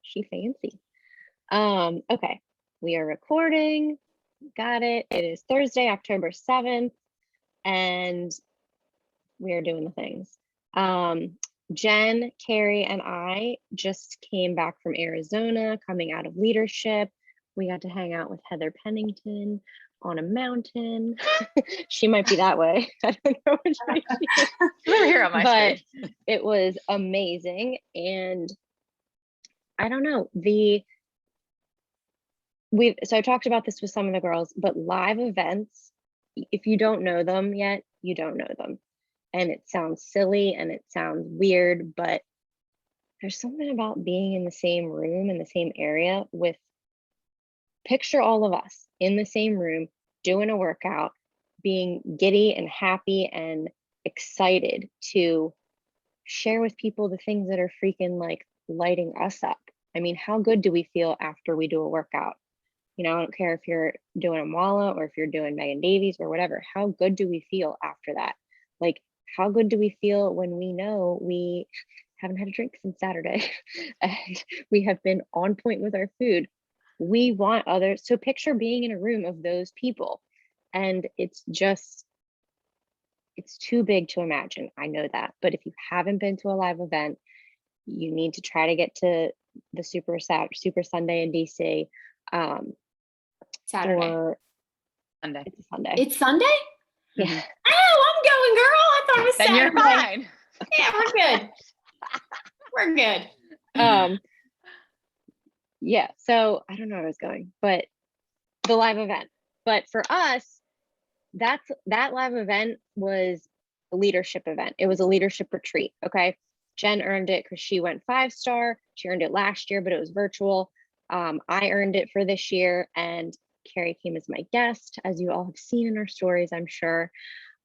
she fancy. Okay, we are recording. Got it. It is Thursday, October 7th, and we are doing the things. Jen, Carrie, and I just came back from Arizona, coming out of leadership. We got to hang out with Heather Pennington on a mountain. She might be that way. I don't know which way she is. Over here on my But screen. it was amazing. And I don't know, so I talked about this with some of the girls, but live events, if you don't know them yet, you don't know them. And it sounds silly and it sounds weird, but there's something about being in the same room, in the same area with, picture all of us in the same room doing a workout, being giddy and happy and excited to share with people the things that are freaking like lighting us up. I mean, how good do we feel after we do a workout? You know, I don't care if you're doing a Mala or if you're doing Megan Davies or whatever. How good do we feel after that? Like, how good do we feel when we know we haven't had a drink since Saturday and we have been on point with our food? We want others. So picture being in a room of those people, and it's too big to imagine. I know that. But if you haven't been to a live event, you need to try to get to the Super Sunday in DC. Saturday. Or Sunday. it's a Sunday. It's Sunday? Yeah. Mhm. Oh, I'm going, girl. I thought it was Then Saturday. you're fine. Yeah, we're good. We're good. Yeah, so I don't know where I was going, but the live event. But for us, that live event was a leadership event. It was a leadership retreat. Okay. Jen earned it because she went 5-star. She earned it last year, but it was virtual. I earned it for this year, and Carrie came as my guest, as you all have seen in our stories, I'm sure.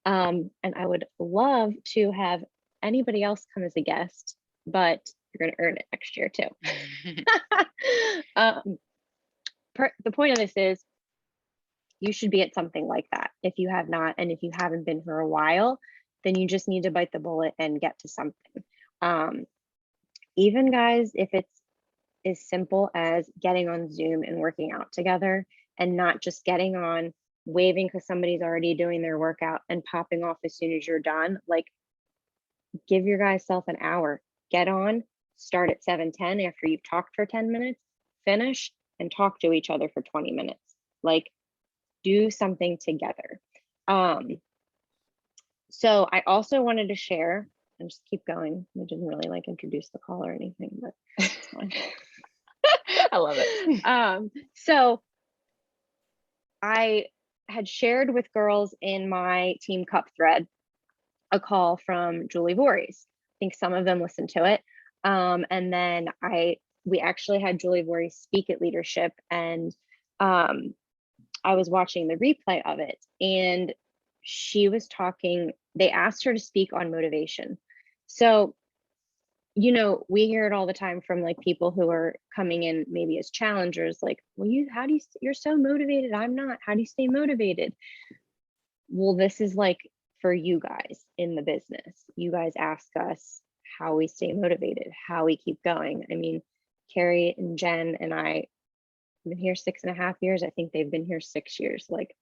And I would love to have anybody else come as a guest, but you're going to earn it next year too. The point of this is you should be at something like that. If you have not, and if you haven't been for a while, then you just need to bite the bullet and get to something. Even guys, if it's as simple as getting on Zoom and working out together, and not just getting on, waving because somebody's already doing their workout and popping off as soon as you're done. Like, give your guys self an hour, get on, start at 7:10 after you've talked for 10 minutes, finish and talk to each other for 20 minutes. Like, do something together. So I also wanted to share, and just keep going. I didn't really like introduce the call or anything, but it's fine. I love it. So I had shared with girls in my Team Cup thread a call from Julie Voorhees. I think some of them listened to it. And then we actually had Julie Voorhees speak at leadership, and I was watching the replay of it, and she was talking, they asked her to speak on motivation. So, you know, we hear it all the time from like people who are coming in maybe as challengers, like, well, you're so motivated, I'm not. How do you stay motivated? Well, this is like for you guys in the business. You guys ask us how we stay motivated, how we keep going. I mean, Carrie and Jen and I have been here 6.5 years. I think they've been here 6 years, like,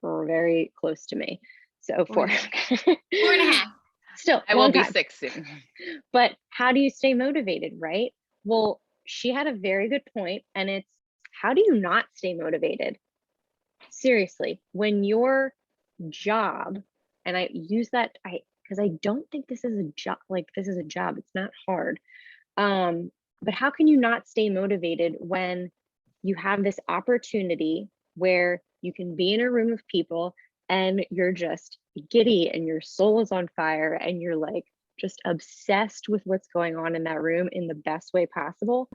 very close to me. So 4. 4.5. Still, I will long be time. 6 soon. But how do you stay motivated, right? Well, she had a very good point, and it's, how do you not stay motivated? Seriously, when your job, and I use that because I don't think this is a job, like this is a job, it's not hard. But how can you not stay motivated when you have this opportunity where you can be in a room of people and you're just giddy and your soul is on fire and you're like just obsessed with what's going on in that room in the best way possible?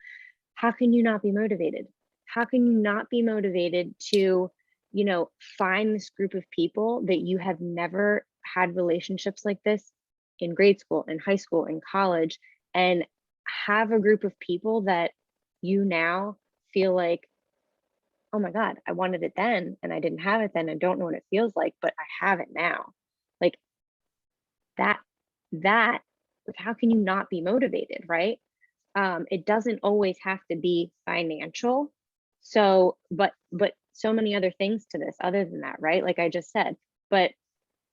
How can you not be motivated? How can you not be motivated to, you know, find this group of people that you have never had relationships like this in grade school, in high school, in college, and have a group of people that you now feel like, oh my God, I wanted it then and I didn't have it then. I don't know what it feels like, but I have it now. Like that, how can you not be motivated, right? It doesn't always have to be financial. So, but so many other things to this other than that, right? Like I just said, but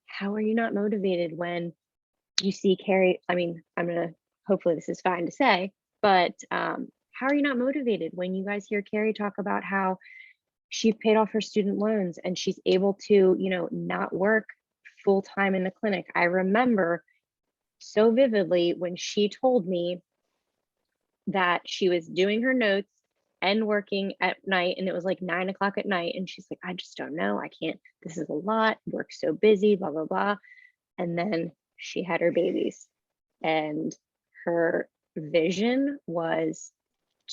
how are you not motivated when you see Carrie? I mean, hopefully this is fine to say, but how are you not motivated when you guys hear Carrie talk about how she paid off her student loans and she's able to, not work full time in the clinic? I remember so vividly when she told me that she was doing her notes and working at night, and it was like 9 o'clock at night, and she's like, I just don't know, I can't, this is a lot, work's so busy, blah blah blah. And then she had her babies, and her vision was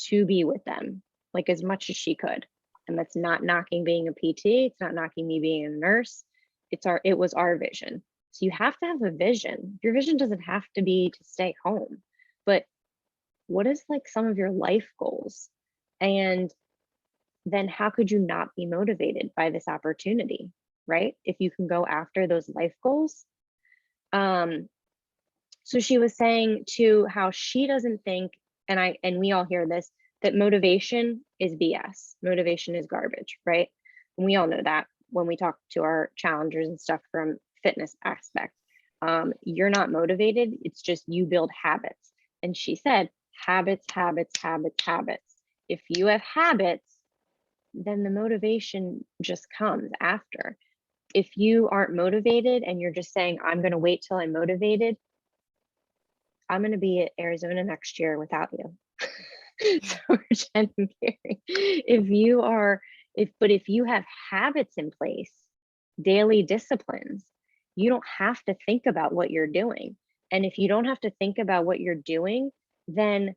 to be with them like as much as she could. And that's not knocking being a PT, it's not knocking me being a nurse, it was our vision. So you have to have a vision. Your vision doesn't have to be to stay home, but what is like some of your life goals? And then how could you not be motivated by this opportunity, right? If you can go after those life goals. So she was saying too how she doesn't think, and we all hear this, that motivation is BS. Motivation is garbage, right? And we all know that when we talk to our challengers and stuff from fitness aspect. You're not motivated, it's just you build habits. And she said, habits, habits, habits, habits. If you have habits, then the motivation just comes after. If you aren't motivated and you're just saying, I'm going to wait till I'm motivated, I'm going to be at Arizona next year without you. So, Jen and Carrie, if you have habits in place, daily disciplines, you don't have to think about what you're doing. And if you don't have to think about what you're doing, then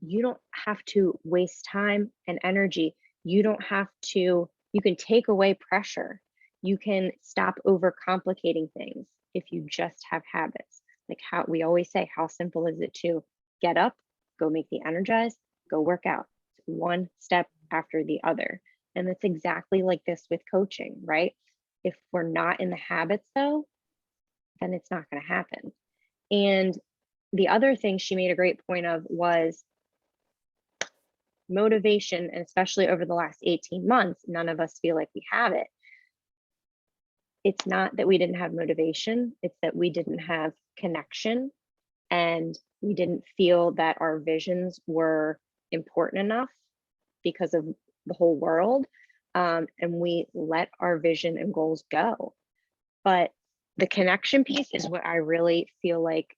you don't have to waste time and energy. You can take away pressure. You can stop overcomplicating things if you just have habits. Like how we always say, how simple is it to get up, go make the energize, go work out? It's one step after the other. And that's exactly like this with coaching, right? If we're not in the habits though, then it's not going to happen. And the other thing she made a great point of was motivation, and especially over the last 18 months, none of us feel like we have it. It's not that we didn't have motivation, it's that we didn't have connection, and we didn't feel that our visions were important enough because of the whole world. And we let our vision and goals go. But the connection piece is what I really feel like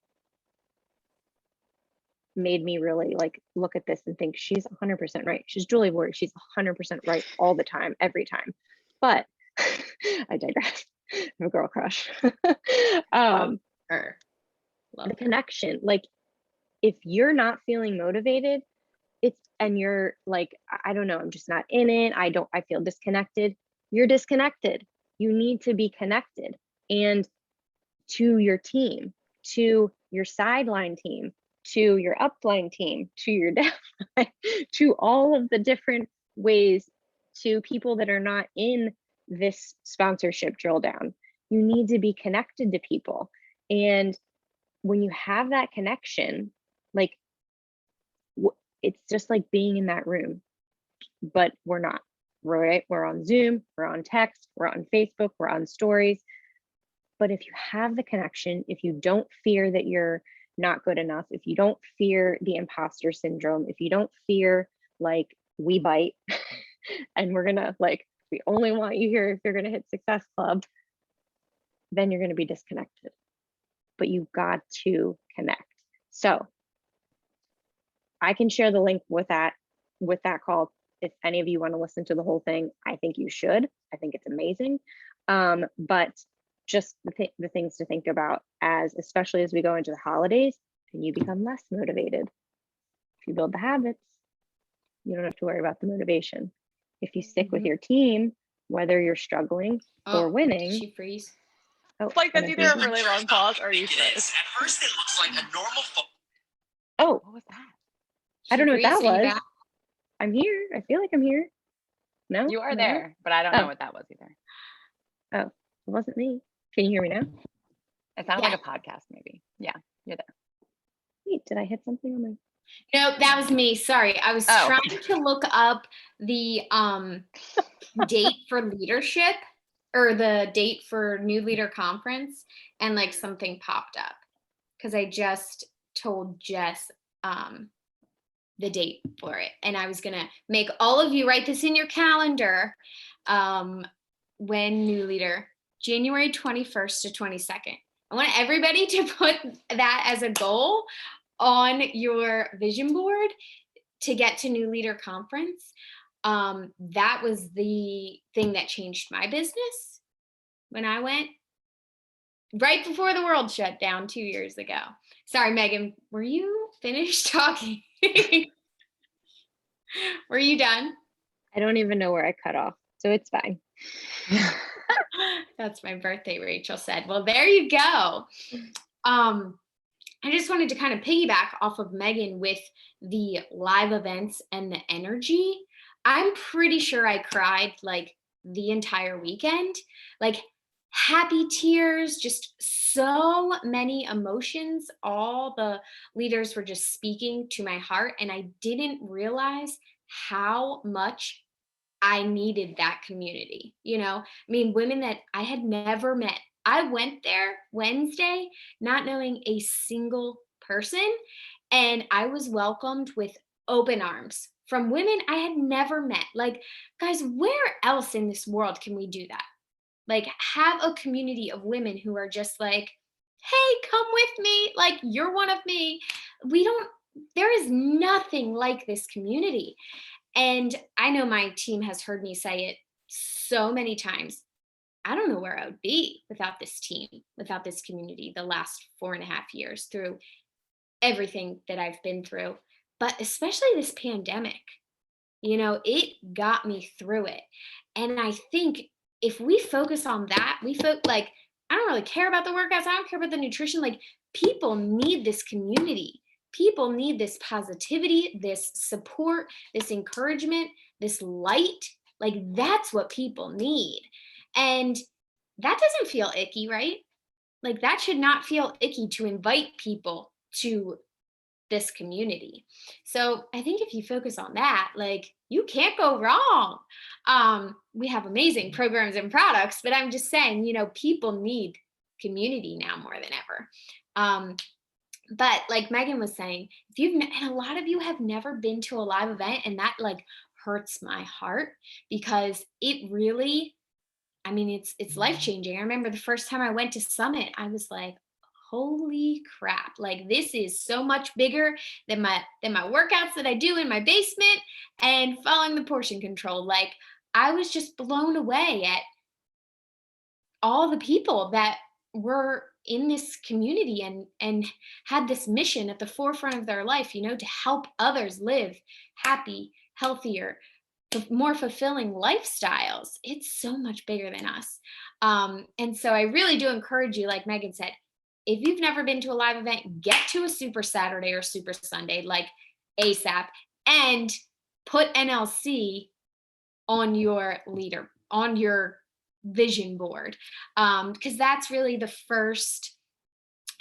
made me really like look at this and think she's 100% right. She's Julie Ward. She's 100% right all the time, every time. But I digress. I have a girl crush. Her. Love The connection, like if you're not feeling motivated, and you're like, I don't know, I'm just not in it. I feel disconnected. You're disconnected. You need to be connected, and to your team, to your sideline team, to your upline team, to your downline, to all of the different ways, to people that are not in this sponsorship drill down. You need to be connected to people. And when you have that connection, like it's just like being in that room, but we're not, right? We're on Zoom, we're on text, we're on Facebook, we're on stories. But if you have the connection, if you don't fear that you're not good enough, if you don't fear the imposter syndrome, if you don't fear like we bite and we're gonna like, we only want you here if you're gonna hit Success Club, then you're gonna be disconnected. But you've got to connect. So I can share the link with that call. If any of you want to listen to the whole thing, I think you should. I think it's amazing. But just the things to think about, especially as we go into the holidays and you become less motivated. If you build the habits, you don't have to worry about the motivation. If you stick with your team, whether you're struggling or winning. Did she freeze? Oh, Like that's what either I a really long pause or you It is. At first, it looks like a normal phone. Oh, What was that? I don't know what that Freeze, are you was. back? I'm here. I feel like I'm here. No, You are am I not? there, but I don't know what that was either. Oh, it wasn't me. Can you hear me now? It sounded Yeah. like a podcast, maybe. Yeah, you're there. Wait, did I hit something on my? No, that was me. Sorry. I was Oh. trying to look up the date for leadership or the date for new leader conference, and like something popped up because I just told Jess the date for it, and I was gonna make all of you write this in your calendar. When new leader, January 21st to 22nd. I want everybody to put that as a goal on your vision board to get to new leader conference. That was the thing that changed my business when I went right before the world shut down 2 years ago. Sorry, Megan, were you finished talking? Were you done? I don't even know where I cut off, so it's fine. That's my birthday, Rachel said. Well, there you go. I just wanted to kind of piggyback off of Megan with the live events and the energy. I'm pretty sure I cried like the entire weekend, like happy tears, just so many emotions. All the leaders were just speaking to my heart, and I didn't realize how much I needed that community. I mean, women that I had never met. I went there Wednesday not knowing a single person, and I was welcomed with open arms from women I had never met. Like, guys, where else in this world can we do that? Like, have a community of women who are just like, hey, come with me. Like, you're one of me. There is nothing like this community. And I know my team has heard me say it so many times. I don't know where I would be without this team, without this community, the last 4.5 years through everything that I've been through, but especially this pandemic. It got me through it. And I think if we focus on that, like, I don't really care about the workouts. I don't care about the nutrition. Like, people need this community. People need this positivity, this support, this encouragement, this light. Like, that's what people need. And that doesn't feel icky, right? Like, that should not feel icky to invite people to this community. So I think if you focus on that, like, you can't go wrong. We have amazing programs and products, but I'm just saying, people need community now more than ever. But like Megan was saying, and a lot of you have never been to a live event, and that like hurts my heart because it really, I mean, it's life-changing. I remember the first time I went to Summit, I was like, holy crap, like, this is so much bigger than my workouts that I do in my basement and following the portion control. Like, I was just blown away at all the people that were in this community and had this mission at the forefront of their life, to help others live happy, healthier, more fulfilling lifestyles. It's so much bigger than us. And so I really do encourage you, like Megan said, if you've never been to a live event, get to a Super Saturday or Super Sunday, like ASAP, and put NLC on your vision board, because that's really the first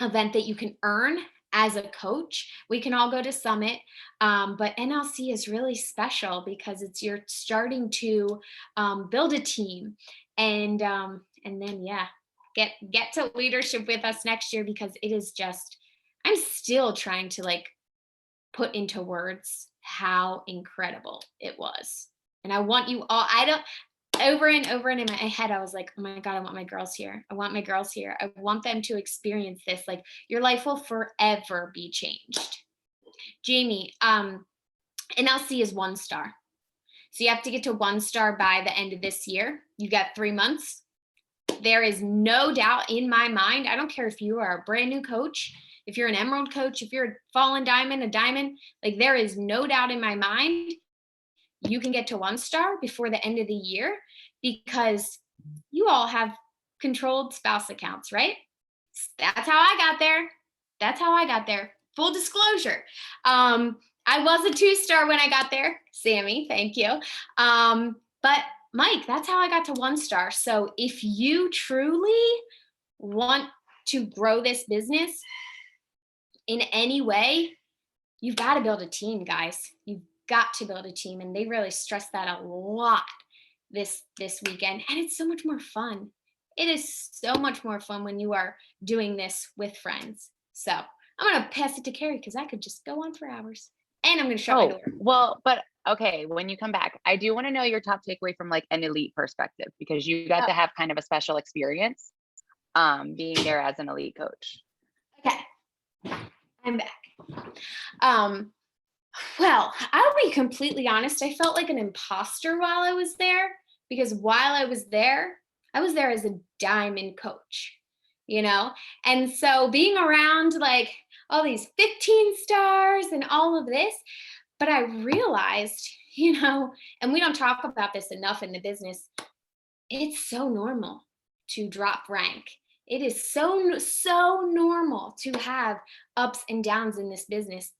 event that you can earn as a coach. We can all go to Summit, but NLC is really special because you're starting to build a team, and then get to leadership with us next year, because it is just, I'm still trying to like put into words how incredible it was. And I want you all, over and over and in my head, I was like, oh my God, I want my girls here. I want my girls here. I want them to experience this. Like, your life will forever be changed. Jamie, NLC is 1 star. So you have to get to 1 star by the end of this year. You've got 3 months. There is no doubt in my mind. I don't care if you are a brand new coach, if you're an emerald coach, if you're a fallen diamond, a diamond, like, there is no doubt in my mind you can get to 1 star before the end of the year, because you all have controlled spouse accounts, right? That's how I got there. Full disclosure. I was a 2 star when I got there. Sammy, thank you. But Mike, that's how I got to 1 star. So if you truly want to grow this business in any way, you've got to build a team, guys. You've got to build a team. And they really stress that a lot this weekend. And it's so much more fun. It is so much more fun when you are doing this with friends. So I'm going to pass it to Carrie because I could just go on for hours. And I'm going to shut my Oh, door. well, but okay, when you come back, I do want to know your top takeaway from like an elite perspective, because you got to have kind of a special experience being there as an elite coach. Okay. I'm back. Well, I'll be completely honest. I felt like an imposter while I was there, because while I was there as a diamond coach, you know? And so being around like all these 15 stars and all of this, but I realized, you know, and we don't talk about this enough in the business, it's so normal to drop rank. It is so normal to have ups and downs in this business.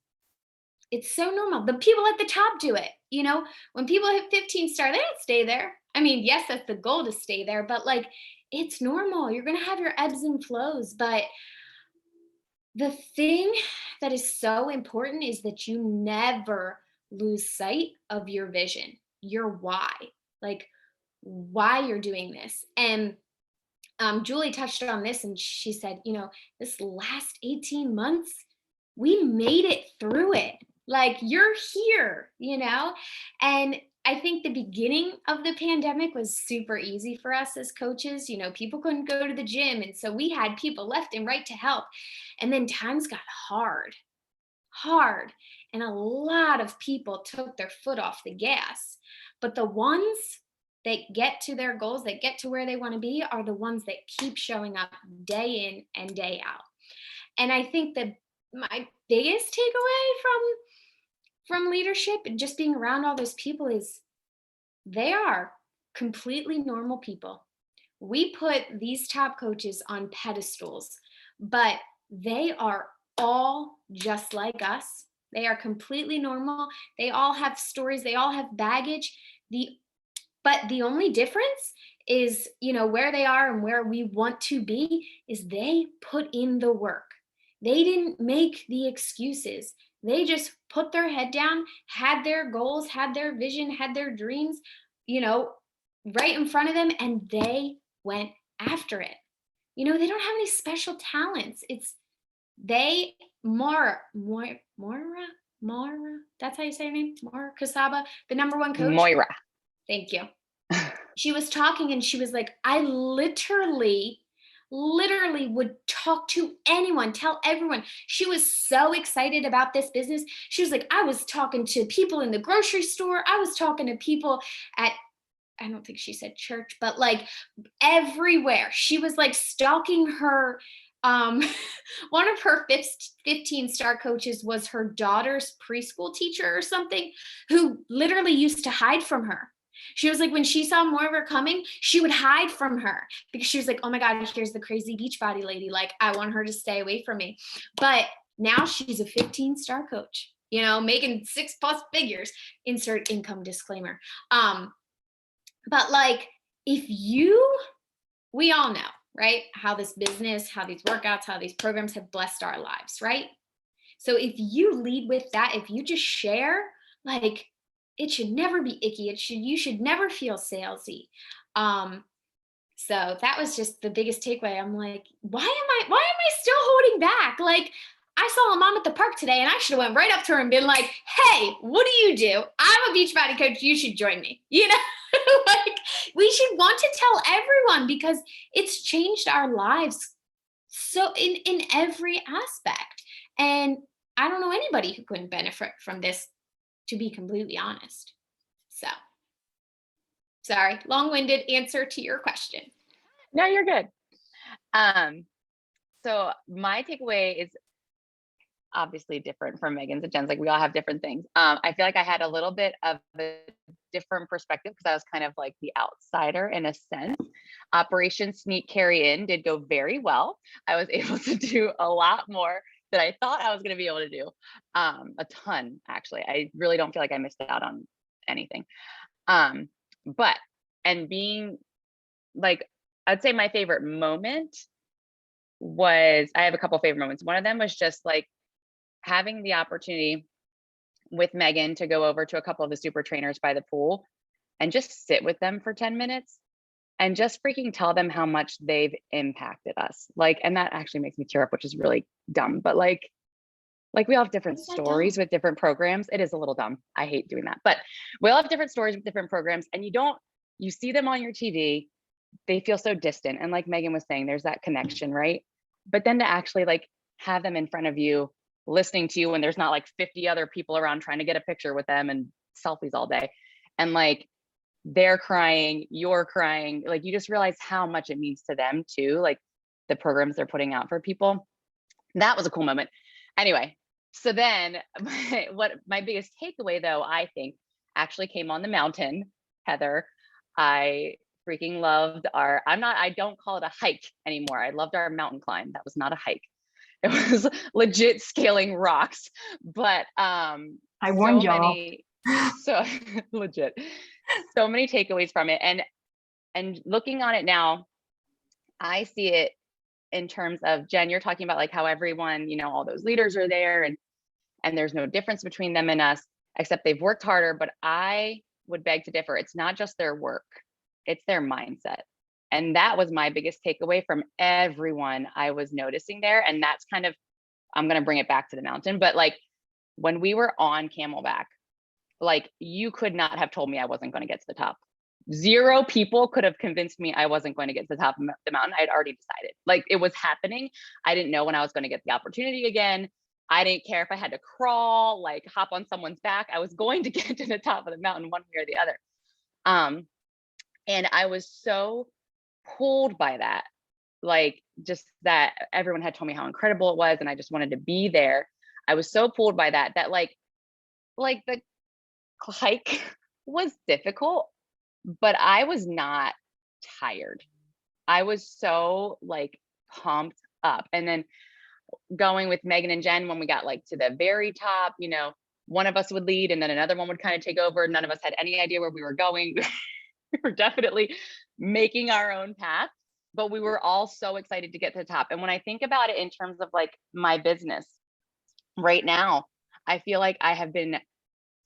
It's so normal. The people at the top do it. You know, when people hit 15 star, they don't stay there. I mean, yes, that's the goal to stay there, but like, it's normal. You're going to have your ebbs and flows. But the thing that is so important is that you never lose sight of your vision, your why, like why you're doing this. And Julie touched on this and she said, you know, this last 18 months, we made it through it. Like, you're here, you know? And I think the beginning of the pandemic was super easy for us as coaches. You know, people couldn't go to the gym. And so we had people left and right to help. And then times got hard. And a lot of people took their foot off the gas. But the ones that get to their goals, that get to where they want to be, are the ones that keep showing up day in and day out. And I think that my biggest takeaway from leadership and just being around all those people is they are completely normal people. We put these top coaches on pedestals, but they are all just like us. They are completely normal. They all have stories. They all have baggage. But the only difference is, you know, where they are and where we want to be is they put in the work. They didn't make the excuses. They just put their head down, had their goals, had their vision, had their dreams, you know, right in front of them, and they went after it. You know, they don't have any special talents. It's they Mara, that's how you say her name? Mara Kasaba, the number one coach. Moira. Thank you. She was talking and she was like, I literally would talk to anyone, tell everyone. She was so excited about this business. She was like, I was talking to people in the grocery store. I was talking to people at, I don't think she said church, but like everywhere. She was like stalking her. One of her 15-star coaches was her daughter's preschool teacher or something, who literally used to hide from her. She was like, when she saw Moira coming, she would hide from her because she was like, oh my God, here's the crazy Beachbody lady. Like, I want her to stay away from me. But now she's a 15-star coach, you know, making 6+ figures, insert income disclaimer. But like, we all know, right? How this business, how these workouts, how these programs have blessed our lives, right? So if you lead with that, if you just share, like, it should never be icky. You should never feel salesy. So that was just the biggest takeaway. I'm like, why am I still holding back? Like, I saw a mom at the park today and I should have went right up to her and been like, hey, what do you do? I'm a Beachbody coach. You should join me. You know, like, we should want to tell everyone because it's changed our lives. So in every aspect. And I don't know anybody who couldn't benefit from this, to be completely honest. So, sorry, long-winded answer to your question. No, you're good. So my takeaway is obviously different from Megan's and Jen's. Like, we all have different things. I feel like I had a little bit of a different perspective because I was kind of like the outsider in a sense. Operation Sneak Carry In did go very well. I was able to do a lot more that I thought I was going to be able to do. A ton, actually. I really don't feel like I missed out on anything. But being like, I'd say my favorite moment was, I have a couple favorite moments. One of them was just like having the opportunity with Megan to go over to a couple of the super trainers by the pool and just sit with them for 10 minutes and just freaking tell them how much they've impacted us. Like, and that actually makes me tear up, which is really dumb, but like we all have different Is that stories dumb? with different programs. It is a little dumb. I hate doing that, but we all have different stories with different programs, and you see them on your TV, they feel so distant. And like Megan was saying, there's that connection, right? But then to actually like have them in front of you, listening to you when there's not like 50 other people around trying to get a picture with them and selfies all day. And like they're crying, you're crying, like you just realize how much it means to them too, like the programs they're putting out for people. That was a cool moment. Anyway, so then what my biggest takeaway though, I think actually came on the mountain, Heather. I freaking loved I don't call it a hike anymore. I loved our mountain climb. That was not a hike. It was legit scaling rocks, but I warned y'all. so legit, so many takeaways from it. And looking on it now, I see it in terms of, Jen, you're talking about like how everyone, all those leaders are there and there's no difference between them and us, except they've worked harder. But I would beg to differ. It's not just their work, it's their mindset. And that was my biggest takeaway from everyone I was noticing there. And that's kind of, I'm going to bring it back to the mountain, but like when we were on Camelback, like you could not have told me I wasn't going to get to the top. 0 people could have convinced me I wasn't going to get to the top of the mountain. I'd already decided, like it was happening. I didn't know when I was going to get the opportunity again. I didn't care if I had to crawl, like hop on someone's back. I was going to get to the top of the mountain one way or the other. And I was so pulled by that, like just that everyone had told me how incredible it was, and I just wanted to be there. I was so pulled by that like the hike was difficult, but I was not tired. I was so like pumped up. And then going with Megan and Jen, when we got like to the very top, one of us would lead and then another one would kind of take over. None of us had any idea where we were going. We were definitely making our own path, but we were all so excited to get to the top. And when I think about it in terms of like my business right now, I feel like I have been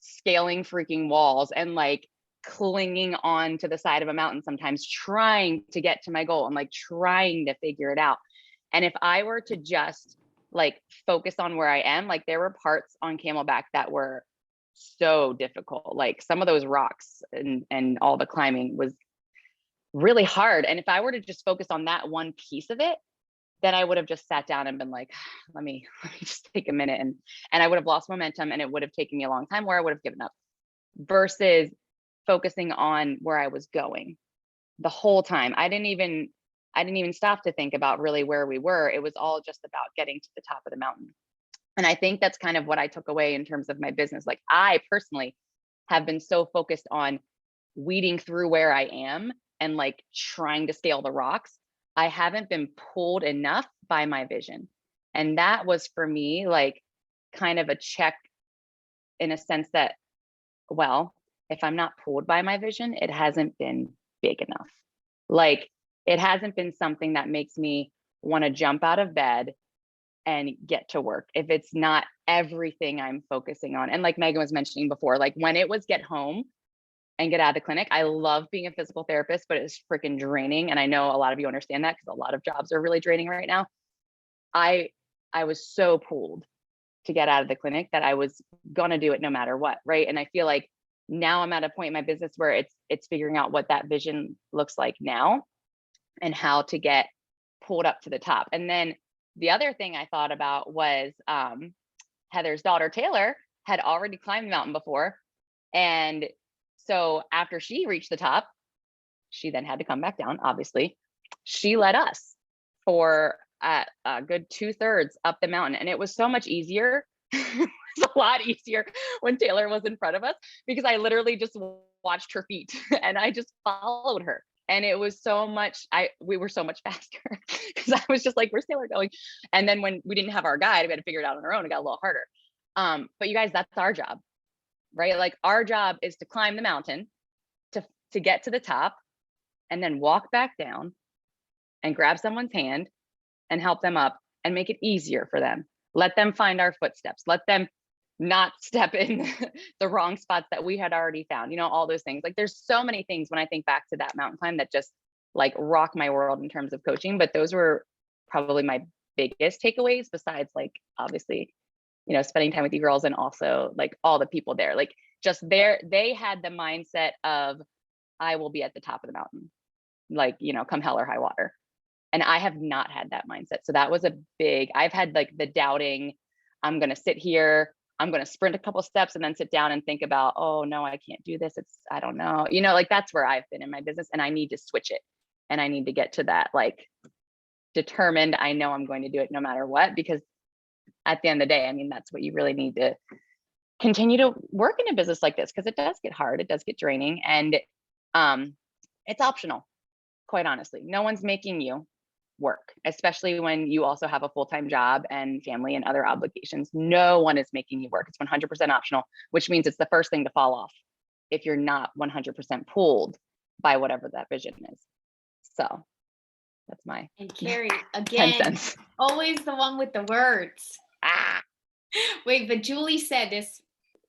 scaling freaking walls and like clinging on to the side of a mountain, sometimes trying to get to my goal and like trying to figure it out. And if I were to just like focus on where I am, like there were parts on Camelback that were so difficult. Like some of those rocks and all the climbing was really hard. And if I were to just focus on that one piece of it, then I would have just sat down and been like, let me just take a minute, and I would have lost momentum and it would have taken me a long time where I would have given up, versus focusing on where I was going the whole time. I didn't even stop to think about really where we were. It was all just about getting to the top of the mountain. And I think that's kind of what I took away in terms of my business. Like I personally have been so focused on weeding through where I am and like trying to scale the rocks. I haven't been pulled enough by my vision. And that was for me like kind of a check, in a sense that, well, if I'm not pulled by my vision, it hasn't been big enough. Like it hasn't been something that makes me want to jump out of bed and get to work if it's not everything I'm focusing on. And like Megan was mentioning before, like when it was get home and get out of the clinic, I love being a physical therapist, but it's freaking draining. And I know a lot of you understand that because a lot of jobs are really draining right now. I was so pulled to get out of the clinic that I was gonna do it no matter what, right? And I feel like now I'm at a point in my business where it's figuring out what that vision looks like now and how to get pulled up to the top. And then the other thing I thought about was Heather's daughter, Taylor, had already climbed the mountain before. And so after she reached the top, she then had to come back down, obviously. She led us for a good 2/3 up the mountain. And it was so much easier. It was a lot easier when Taylor was in front of us because I literally just watched her feet and I just followed her. And it was so much, we were so much faster because I was just like, where's Taylor going? And then when we didn't have our guide, we had to figure it out on our own. It got a little harder. But you guys, that's our job, right? Like our job is to climb the mountain, to get to the top and then walk back down and grab someone's hand and help them up and make it easier for them. Let them find our footsteps. Let them not step in the wrong spots that we had already found, you know, all those things. Like there's so many things when I think back to that mountain climb that just like rock my world in terms of coaching, but those were probably my biggest takeaways besides like obviously, you know, spending time with you girls and also like all the people there. Like just there, they had the mindset of I will be at the top of the mountain, like, you know, come hell or high water. And I have not had that mindset. So that was a big, I've had like the doubting, I'm going to sit here, I'm going to sprint a couple steps and then sit down and think about, oh no, I can't do this. It's, I don't know, you know, like that's where I've been in my business and I need to switch it. And I need to get to that, like determined, I know I'm going to do it no matter what, because at the end of the day, I mean, that's what you really need to continue to work in a business like this, because it does get hard, it does get draining, and it's optional, quite honestly. No one's making you work, especially when you also have a full-time job and family and other obligations. No one is making you work. It's 100% optional, which means it's the first thing to fall off if you're not 100% pulled by whatever that vision is. So that's my And Carrie, 10 again, cents. always the one with the words. Ah. Wait, but Julie said this,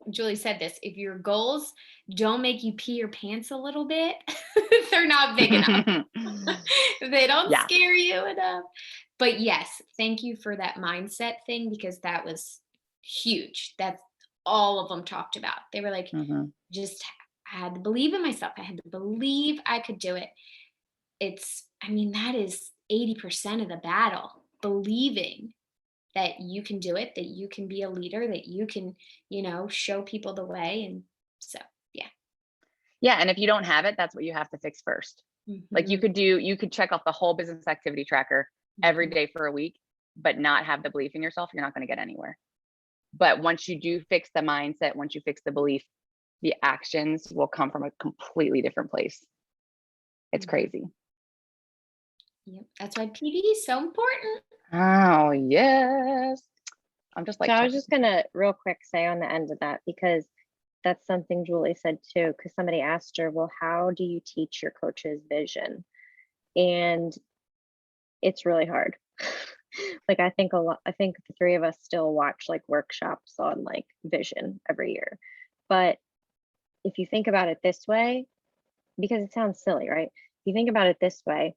if your goals don't make you pee your pants a little bit, they're not big enough. They don't Yeah. scare you enough. But yes, thank you for that mindset thing, because that was huge. That's all of them talked about. They were like, Mhm. just I had to believe in myself. I had to believe I could do it. I mean, that is 80% of the battle, believing that you can do it, that you can be a leader, that you can, you know, show people the way. And so, yeah. Yeah, and if you don't have it, that's what you have to fix first. Like you could check off the whole business activity tracker every Mhm. day for a week, but not have the belief in yourself, you're not going to get anywhere. But once you do fix the mindset, once you fix the belief, the actions will come from a completely different place. It's Mhm. crazy. Yep. That's why PD is so important. Oh, yes. I'm just like, So I was checking. just gonna real quick say on the end of that, because that's something Julie said too, because somebody asked her, well, how do you teach your coaches vision? And it's really hard. Like I think the three of us still watch like workshops on like vision every year. But if you think about it this way, because it sounds silly, right? If you think about it this way,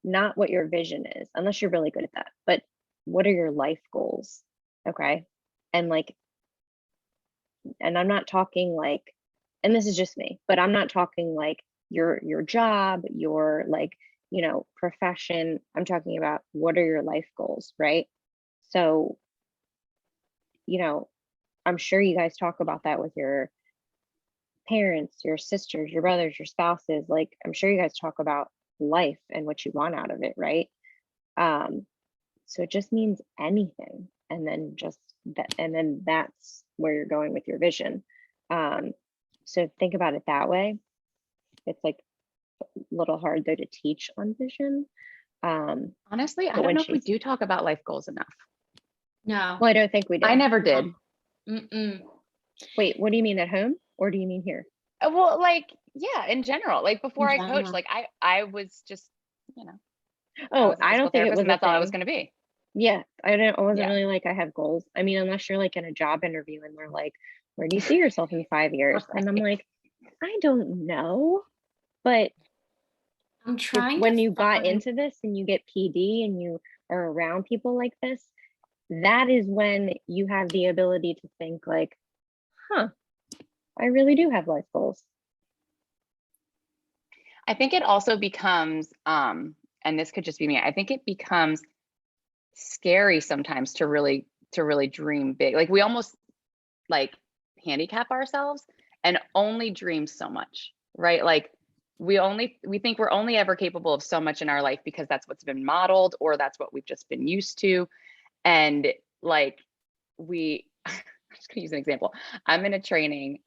not what your vision is, unless you're really good at that, but what are your life goals? Okay. And like, and I'm not talking like, and this is just me, but I'm not talking like your job, your like, you know, profession. I'm talking about what are your life goals, right? So, you know, I'm sure you guys talk about that with your parents, your sisters, your brothers, your spouses. Like, I'm sure you guys talk about life and what you want out of it, right? Um, so it just means anything. And then just that, and then that's where you're going with your vision. So think about it that way. It's like a little hard though to teach on vision. Honestly, I but don't when know if we she's, do talk about life goals enough. No. well, I don't think we do. I never did. Mm-mm. Wait, what do you mean at home? Or do you mean here? Well, like, yeah, in general, like before In I coached, general. like I was just, you know, I Oh, was a I physical don't think it therapist was and a that's all I was thing. going to be. Yeah, I wasn't Yeah. really like I have goals. I mean, unless you're like in a job interview and they're like, where do you see yourself in 5 years? And I'm Right. like, I don't know. But I'm trying when to you got find. into this and you get PD and you are around people like this, that is when you have the ability to think like, huh, I really do have life goals. I think it also becomes, and this could just be me, I think it becomes scary sometimes to really dream big. Like we almost like handicap ourselves and only dream so much, right? Like we think we're only ever capable of so much in our life because that's what's been modeled or that's what we've just been used to. And like I'm just gonna use an example. I'm in a training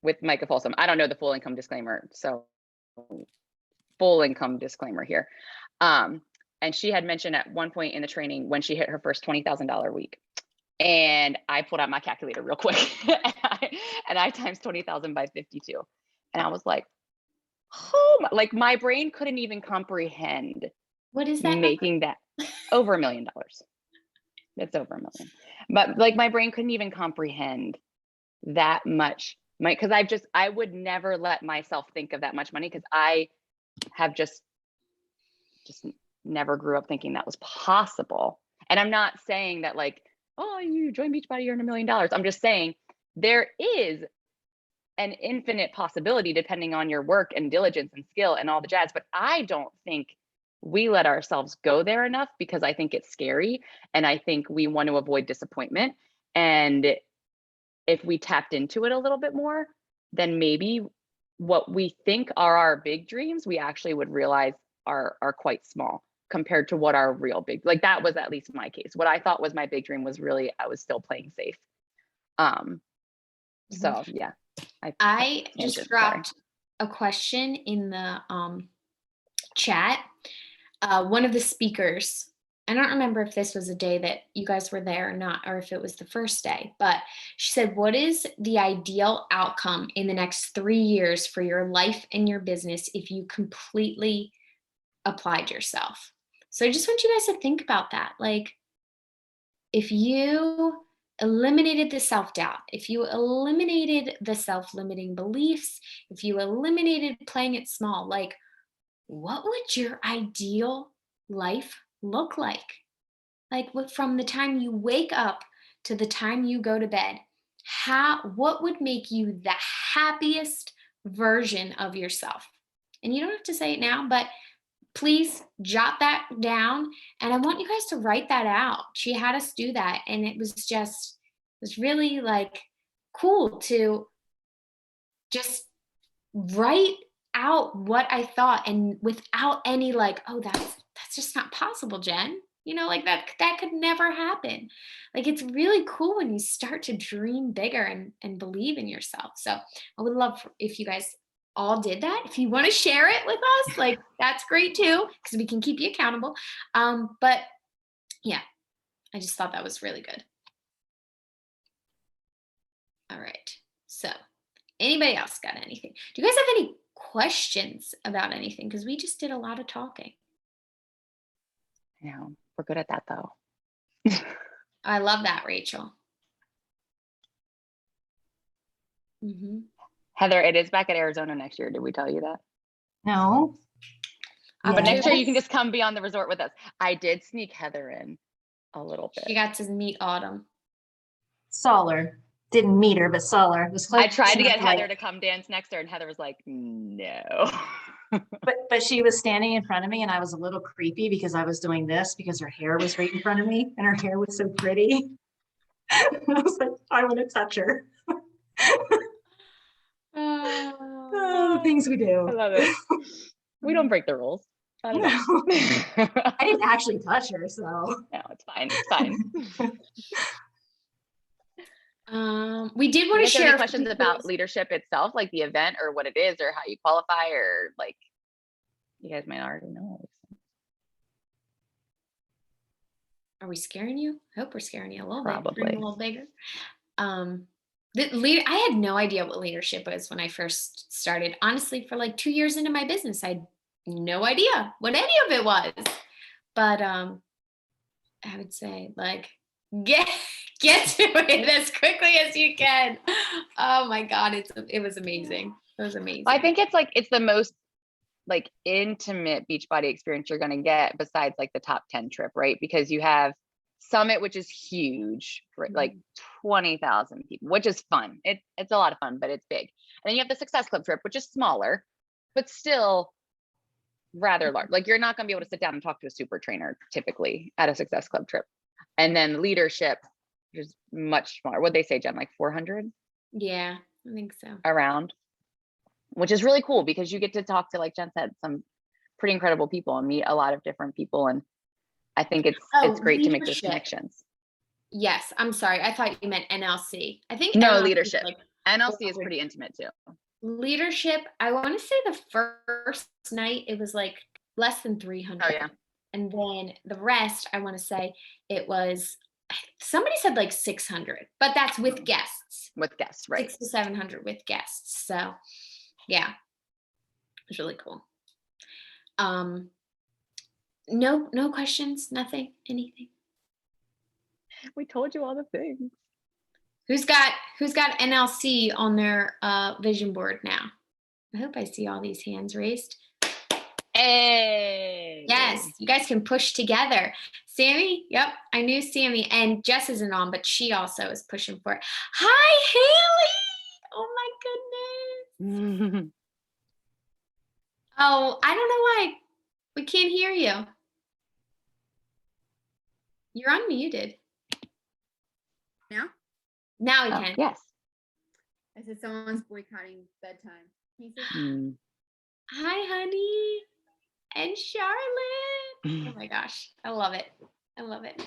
with Micah Folsom. I don't know the full income disclaimer, so full income disclaimer here. And she had mentioned at one point in the training when she hit her first $20,000 week. And I pulled out my calculator real quick and I times 20,000 by 52. And I was like, oh, like my brain couldn't even comprehend What is that number? making that over $1 million. It's over $1 million. But like my brain couldn't even comprehend that much money because I would never let myself think of that much money because I have just never grew up thinking that was possible. And I'm not saying that like, oh, you join Beachbody, you earn $1 million. I'm just saying there is an infinite possibility depending on your work and diligence and skill and all the jazz. But I don't think we let ourselves go there enough because I think it's scary. And I think we want to avoid disappointment. And if we tapped into it a little bit more, then maybe what we think are our big dreams, we actually would realize are quite small compared to what our real big, like that was at least my case. What I thought was my big dream was really, I was still playing safe. So yeah. I just dropped a question in the chat. One of the speakers, I don't remember if this was a day that you guys were there or not, or if it was the first day, but she said, what is the ideal outcome in the next 3 years for your life and your business if you completely applied yourself? So I just want you guys to think about that. Like, if you eliminated the self-doubt, if you eliminated the self-limiting beliefs, if you eliminated playing it small, like, what would your ideal life look like? Like, from the time you wake up to the time you go to bed, what would make you the happiest version of yourself? And you don't have to say it now, but please jot that down. And I want you guys to write that out. She had us do that. And it was really like cool to just write out what I thought, and without any like, oh, that's just not possible, Jen. You know, like that could never happen. Like, it's really cool when you start to dream bigger and believe in yourself. So I would love if you guys all did that. If you want to share it with us, like, that's great too, because we can keep you accountable. But yeah, I just thought that was really good. All right. So anybody else got anything? Do you guys have any questions about anything? Because we just did a lot of talking. Yeah, we're good at that though. I love that, Rachel. Heather, it is back at Arizona next year. Did we tell you that? No. But next year you can just come be on the resort with us. I did sneak Heather in a little bit. She got to meet Autumn. Saw her. Didn't meet her, but saw her. It was close. I tried to get Heather to come dance next to her, and Heather was like, no. But she was standing in front of me, and I was a little creepy because I was doing this because her hair was right in front of me, and her hair was so pretty. I was like, I want to touch her. Oh, things we do. I love it. We don't break the rules. I don't know. I didn't actually touch her, so. No, it's fine. It's fine. We did want to share any questions about leadership itself, like the event or what it is or how you qualify, or like you guys might already know. Are we scaring you? I hope we're scaring you a little Probably. bit. A little bigger. I had no idea what leadership was when I first started. Honestly, for like 2 years into my business, I had no idea what any of it was. But I would say, like, get to it as quickly as you can. Oh my God, it was amazing. It was amazing. I think it's the most like intimate Beachbody experience you're gonna get besides like the top 10 trip, right? Because you have Summit, which is huge, for like 20,000 people, which is fun. It's a lot of fun, but it's big. And then you have the Success Club trip, which is smaller, but still rather large. Like, you're not gonna be able to sit down and talk to a super trainer typically at a Success Club trip. And then leadership, which is much smaller. What'd they say, Jen? Like 400? Yeah, I think so. Around, which is really cool because you get to talk to, like Jen said, some pretty incredible people and meet a lot of different people. And I think it's great to make those connections. Yes, I'm sorry. I thought you meant NLC. I think no, NLC leadership. Like NLC is pretty intimate too. Leadership, I want to say the first night it was like less than 300. Oh yeah. And then the rest, I want to say it was, somebody said like 600, but that's with guests. With guests, right? 600 to 700 with guests. So yeah, it was really cool. No questions, nothing, anything. We told you all the things. Who's got NLC on their vision board now? I hope I see all these hands raised. Hey. Yes, you guys can push together. Sammy, yep, I knew Sammy, and Jess isn't on, but she also is pushing for it. Hi, Haley! Oh my goodness. Oh, I don't know why we can't hear you. You're unmuted. Now? Now we Oh, can. yes. I said someone's boycotting bedtime. Can you say Mm. Hi, honey. And Charlotte. Oh my gosh, I love it. I love it.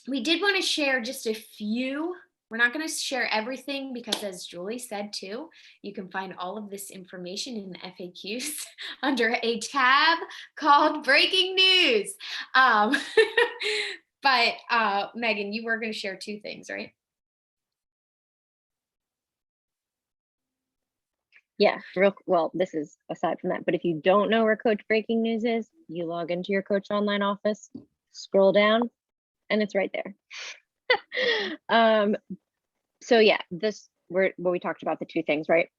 We did want to share just a few. We're not going to share everything because, as Julie said too, you can find all of this information in the FAQs under a tab called Breaking News. But Megan, you were going to share two things, right? Yeah, well, this is aside from that, but if you don't know where Coach Breaking News is, you log into your Coach Online office, scroll down, and it's right there. So yeah, we talked about the two things, right?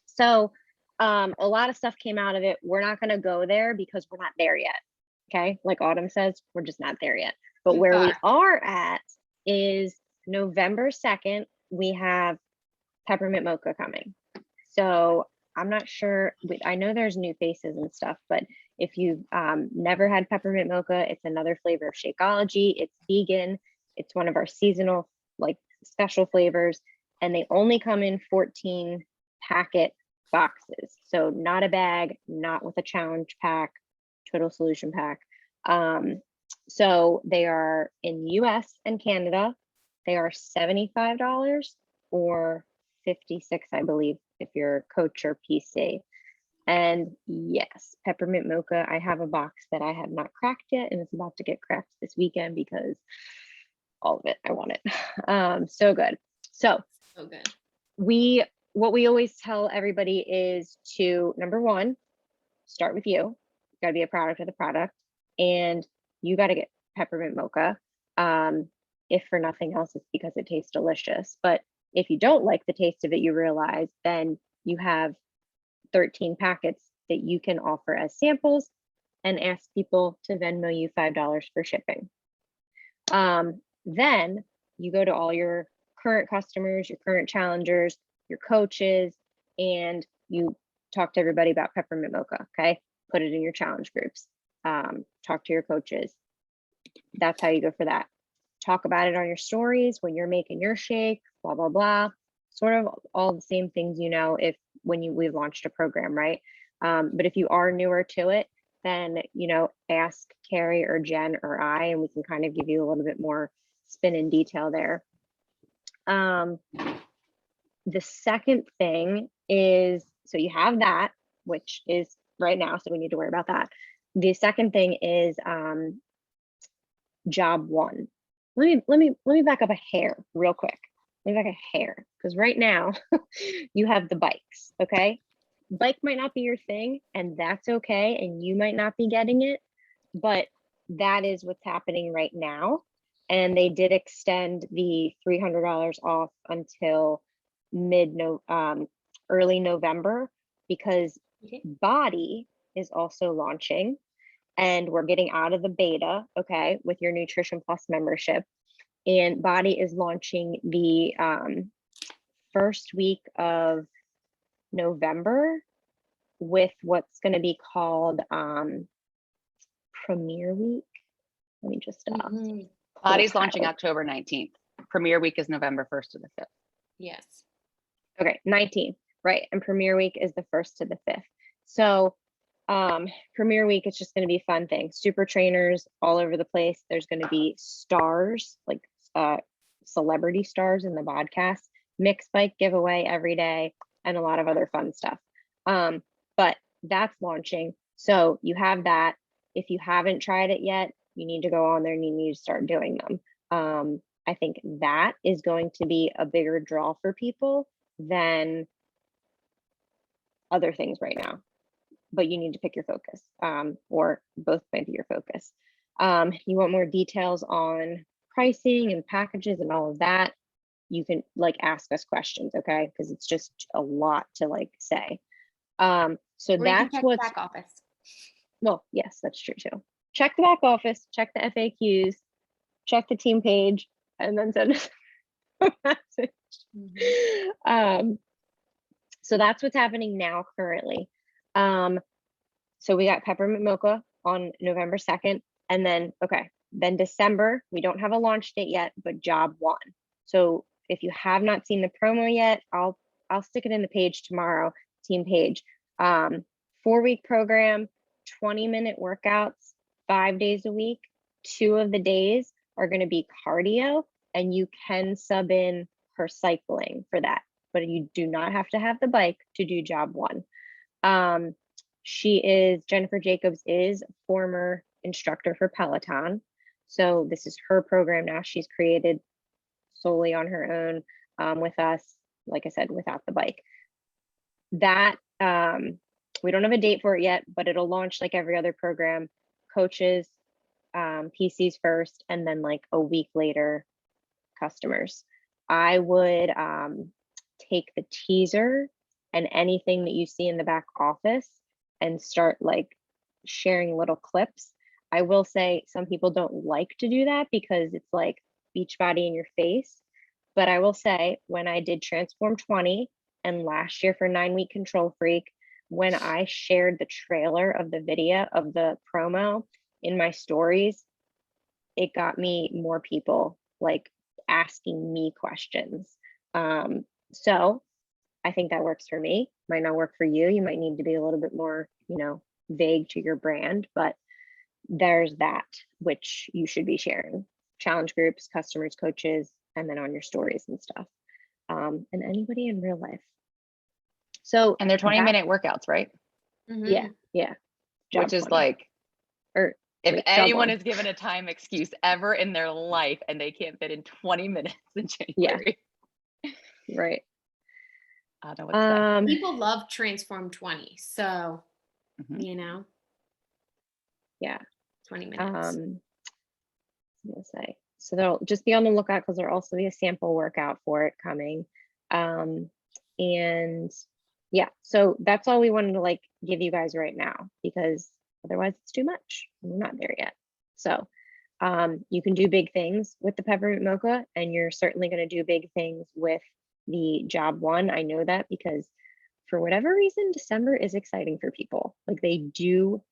So a lot of stuff came out of it. We're not going to go there because we're not there yet. Okay, like Autumn says, we're just not there yet. But Too where we far. are at is November 2nd. We have Peppermint Mocha coming. So I'm not sure. I know there's new faces and stuff, but if you've never had Peppermint Mocha, it's another flavor of Shakeology. It's vegan. It's one of our seasonal, like, special flavors, and they only come in 14 packet boxes. So not a bag, not with a challenge pack, total solution pack. So they are in US and Canada. They are $75 or 56, I believe, if you're Coach or PC. And yes, Peppermint Mocha, I have a box that I have not cracked yet, and it's about to get cracked this weekend because all of it, I want it. So good. So So good. what we always tell everybody is to, number one, start with you. You got to be a product of the product, and you got to get Peppermint Mocha. If for nothing else, it's because it tastes delicious. But if you don't like the taste of it, you realize then you have 13 packets that you can offer as samples and ask people to Venmo you $5 for shipping. Then you go to all your current customers, your current challengers, your coaches, and you talk to everybody about Peppermint Mocha, okay? Put it in your challenge groups. Talk to your coaches. That's how you go for that. Talk about it on your stories when you're making your shake, blah, blah, blah. Sort of all the same things, we've launched a program, right? But if you are newer to it, then, ask Carrie or Jen or I, and we can kind of give you a little bit more spin and detail there. The second thing is, so you have that, which is right now, so we need to worry about that. The second thing is job one. Let me back up a hair real quick. Let me back a hair, because right now you have the bikes, okay? Bike might not be your thing, and that's okay, and you might not be getting it, but that is what's happening right now. And they did extend the $300 off until early November, because Okay. Body is also launching, and we're getting out of the beta, okay, with your Nutrition Plus membership. And Body is launching the first week of November with what's going to be called Premier Week. Let me just Body's pull it launching out. October 19th. Premier Week is November 1st to the 5th. Yes. Okay, 19th, right? And Premier Week is the 1st to the 5th. So Premier Week, it's just going to be a fun thing. Super trainers all over the place. There's going to be stars, like celebrity stars in the podcast, mixed bike giveaway every day, and a lot of other fun stuff. But that's launching. So you have that. If you haven't tried it yet, you need to go on there and you need to start doing them. I think that is going to be a bigger draw for people than other things right now. But you need to pick your focus, or both might be your focus. You want more details on pricing and packages and all of that, you can like ask us questions, okay? Because it's just a lot to like say. So Or you can that's check the what's back office. well, yes, that's true too. Check the back office, check the FAQs, check the team page, and then send us a message. So that's what's happening now currently. So we got Peppermint Mocha on November 2nd, and then then December, we don't have a launch date yet, but Job 1. So if you have not seen the promo yet, I'll stick it in the page tomorrow, team page. 4-week program, 20-minute workouts, 5 days a week. 2 of the days are going to be cardio, and you can sub in her cycling for that, but you do not have to have the bike to do Job 1. Jennifer Jacobs is former instructor for Peloton. So this is her program now. She's created solely on her own with us, like I said, without the bike. That we don't have a date for it yet, but it'll launch like every other program. Coaches, PCs first, and then like a week later, customers. I would take the teaser and anything that you see in the back office and start like sharing little clips. I will say some people don't like to do that because it's like Beachbody in your face. But I will say when I did Transform 20 and last year for 9-week Control Freak, when I shared the trailer of the video of the promo in my stories, it got me more people like asking me questions. So I think that works for me. Might not work for you. You might need to be a little bit more, vague to your brand, but there's that which you should be sharing. Challenge groups, customers, coaches, and then on your stories and stuff. And anybody in real life. So And they're 20-minute workouts, right? yeah. Job Which is 20. like, Or if wait, Job anyone 1. is given a time excuse ever in their life and they can't fit in 20 minutes in January, Right. I don't know what to say. People love Transform 20, so Mhm. Yeah. 20 minutes. I'm gonna say. So they'll just be on the lookout because there'll also be a sample workout for it coming. And yeah, so that's all we wanted to like give you guys right now because otherwise it's too much. We're not there yet. So you can do big things with the Peppermint Mocha, and you're certainly going to do big things with the Job 1. I know that because for whatever reason, December is exciting for people. Like they do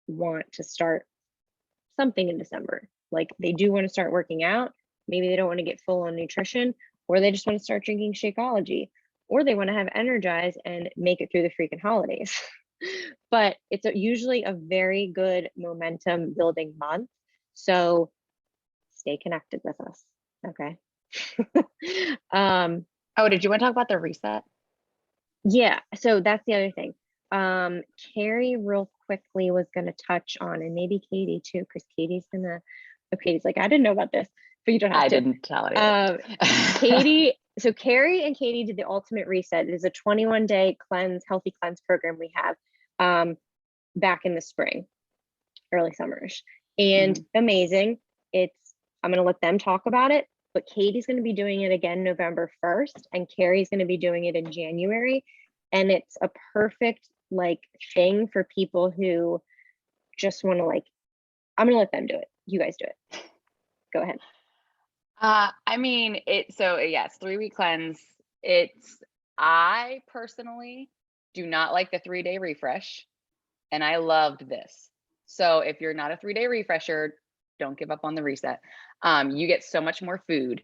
want to start something in December. Like they do want to start working out. Maybe they don't want to get full on nutrition, or they just want to start drinking Shakeology, or they want to have Energize and make it through the freaking holidays. But it's usually a very good momentum building month. So stay connected with us. Okay. Oh, did you want to talk about the reset? Yeah, so that's the other thing. Carrie real quickly was gonna touch on, and maybe Katie too, because Katie's like, I didn't know about this, but you don't have I to. didn't tell it. So Carrie and Katie did the Ultimate Reset. It is a 21-day healthy cleanse program we have back in the spring, early summerish, and amazing. I'm gonna let them talk about it, but Katie's gonna be doing it again November 1st, and Carrie's gonna be doing it in January. And it's a perfect like thing for people who just want to I'm gonna let them do it. You guys do it. Go ahead. I mean, yes, 3-week cleanse. I personally do not like the 3-day refresh, and I loved this. So if you're not a 3-day refresher, don't give up on the reset. You get so much more food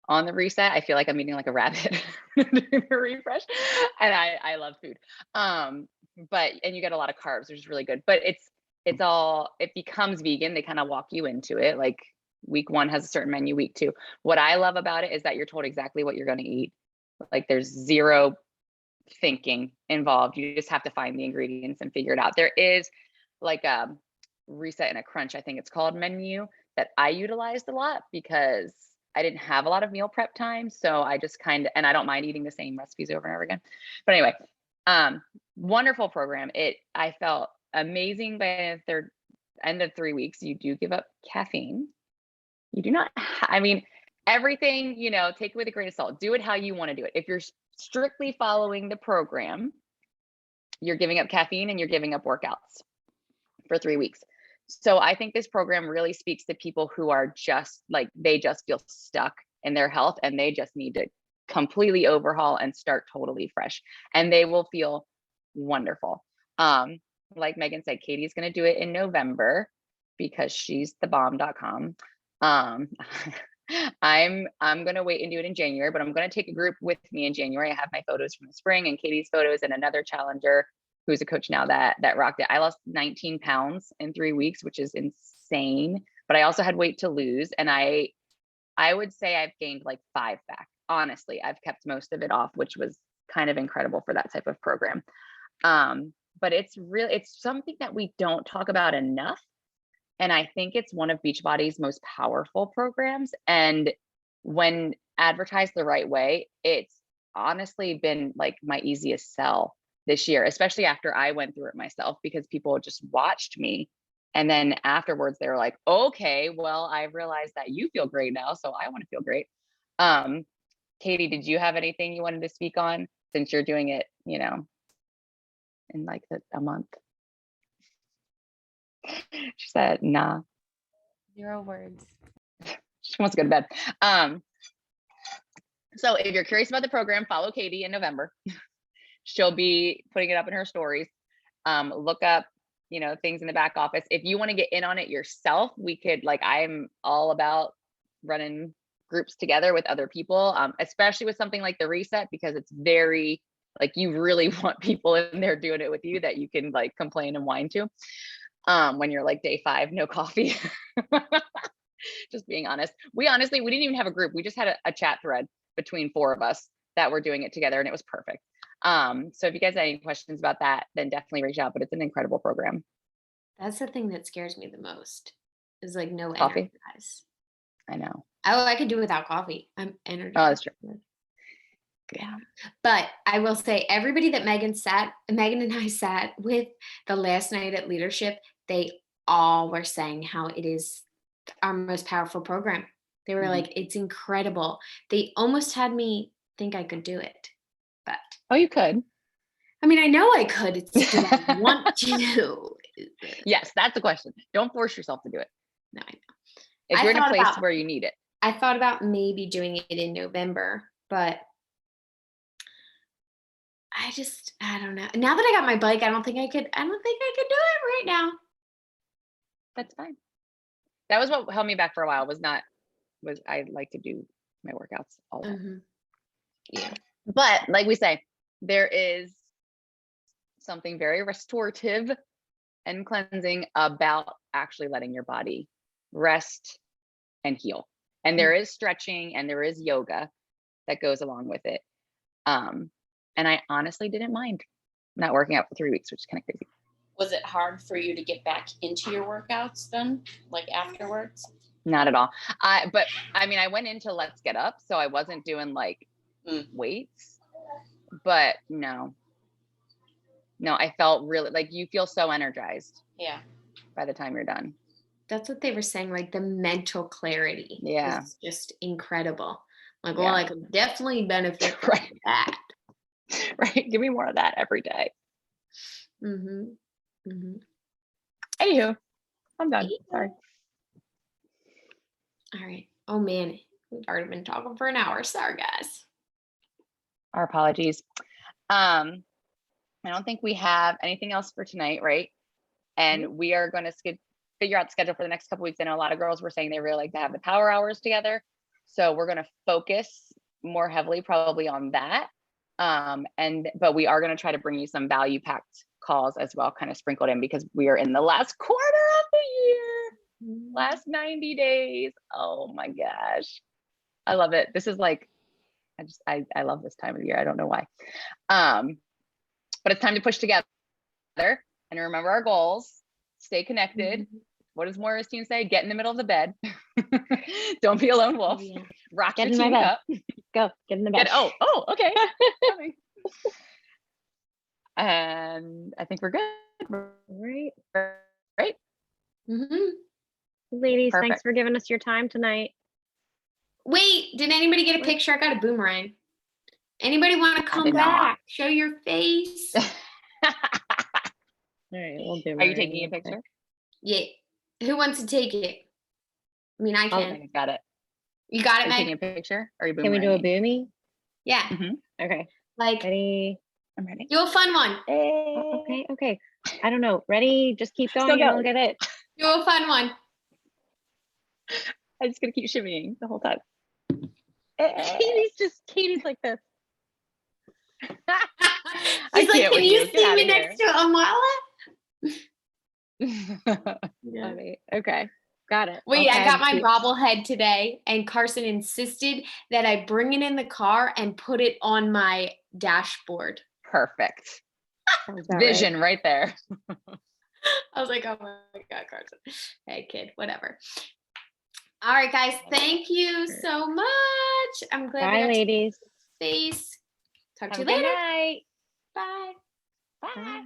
on the reset. I feel like I'm eating like a rabbit during the refresh, and I love food. And you get a lot of carbs, which is really good. But it becomes vegan. They kind of walk you into it. Like week 1 has a certain menu, week 2. What I love about it is that you're told exactly what you're going to eat. Like there's zero thinking involved. You just have to find the ingredients and figure it out. There is like a reset and a crunch, I think it's called, menu that I utilized a lot because I didn't have a lot of meal prep time. So I just and I don't mind eating the same recipes over and over again. But anyway, wonderful program. I felt amazing by the third end of 3 weeks, you do give up caffeine. You do not, I mean, everything, you know, take it with a grain of salt. Do it how you want to do it. If you're strictly following the program, you're giving up caffeine and you're giving up workouts for 3 weeks. So I think this program really speaks to people who are just like, they just feel stuck in their health and they just need to completely overhaul and start totally fresh, and they will feel wonderful. Like Megan said, Katie's going to do it in November because she's the bomb.com. I'm going to wait and do it in January, but I'm going to take a group with me in January. I have my photos from the spring and Katie's photos and another challenger who's a coach now that rocked it. I lost 19 pounds in 3 weeks, which is insane, but I also had weight to lose. And I would say I've gained like 5 back. Honestly, I've kept most of it off, which was kind of incredible for that type of program. But it's something that we don't talk about enough. And I think it's one of Beachbody's most powerful programs. And when advertised the right way, it's honestly been like my easiest sell this year, especially after I went through it myself, because people just watched me. And then afterwards they were like, okay, well, I realized that you feel great now, so I want to feel great. Katie, did you have anything you wanted to speak on since you're doing it, you know, in like a month? She said, nah. 0 words. She wants to go to bed. So if you're curious about the program, follow Katie in November. She'll be putting it up in her stories. Look up, you know, things in the back office. If you want to get in on it yourself, we could, like, I'm all about running groups together with other people, especially with something like the reset, because it's very, like, you really want people in there doing it with you that you can like complain and whine to. When you're like day 5, no coffee. Just being honest. We didn't even have a group. We just had a chat thread between 4 of us that were doing it together, and it was perfect. So if you guys have any questions about that, then definitely reach out, but it's an incredible program. That's the thing that scares me the most is like no Coffee? energize. I know. Oh, I could do without coffee. I'm energized. Oh, that's true. Yeah. But I will say everybody that Megan and I sat with the last night at leadership, they all were saying how it is our most powerful program. They were like, it's incredible. They almost had me think I could do it, but. Oh, you could. I mean, I know I could. It's do I want to? Yes, that's the question. Don't force yourself to do it. No, I know. If I you're in a thought place about- where you need it. I thought about maybe doing it in November, but I don't know. Now that I got my bike, I don't think I could do it right now. That's fine. That was what held me back for a while, was I like to do my workouts all the time. Yeah. But like we say, there is something very restorative and cleansing about actually letting your body rest and heal. And there is stretching and there is yoga that goes along with it. And I honestly didn't mind not working out for 3 weeks, which is kind of crazy. Was it hard for you to get back into your workouts then, like afterwards? Not at all. But I mean, I went into Let's Get Up, so I wasn't doing like weights, but no, I felt really like, you feel so energized. Yeah. By the time you're done. That's what they were saying, like the mental clarity. Yeah. Is just incredible. Like, Yeah. well, I could definitely benefit from Right. that. Right. Give me more of that every day. Anywho, I'm done. Sorry. All right. Oh man, we've already been talking for an hour. Sorry, guys. Our apologies. I don't think we have anything else for tonight, right? And we are going to figure out the schedule for the next couple weeks. I know a lot of girls were saying they really like to have the power hours together. So we're going to focus more heavily probably on that. But we are going to try to bring you some value packed calls as well, kind of sprinkled in, because we are in the last quarter of the year, last 90 days. Oh my gosh. I love it. This is like, I love this time of the year. I don't know why. But it's time to push together and remember our goals, stay connected. What does Maura's team say? Get in the middle of the bed. Don't be a lone wolf. Yeah. Rock Get your in my team bed. up. Go, get in the bed. Oh, okay. And I think we're good. Right? Mhm. Ladies, thanks Perfect. for giving us your time tonight. Wait, did anybody get a What? picture? I got a boomerang. Anybody want to come did not. back? Show your face. All right, we'll do. Are you taking a picture? Yeah. Who wants to take it? I mean, I I'll- can. Okay, got it. You got Are it, you taking Meg? a picture? Or are you Can we do a boomeranging? boomy? Yeah. Mhm. Okay, Like, ready? I'm ready. do a fun one. Oh, okay. I don't know. Ready? Just keep going. Still You go. don't get it. Do a fun one. I'm just gonna keep shimmying the whole time. Katie's like this. She's I like, can't can with you you. Get see outta me here." next to Amala? Funny. Okay, got it. Wait, I Okay, got my keep- bobblehead today, and Carson insisted that I bring it in the car and put it on my dashboard. Perfect. sounds about right. Vision right there. I was like, oh my God, Carson. Hey, kid, whatever. All right, guys, thank you so much. I'm glad we Bye, got ladies. to space. Talk Have to a you good later. night. Bye. Bye. Bye.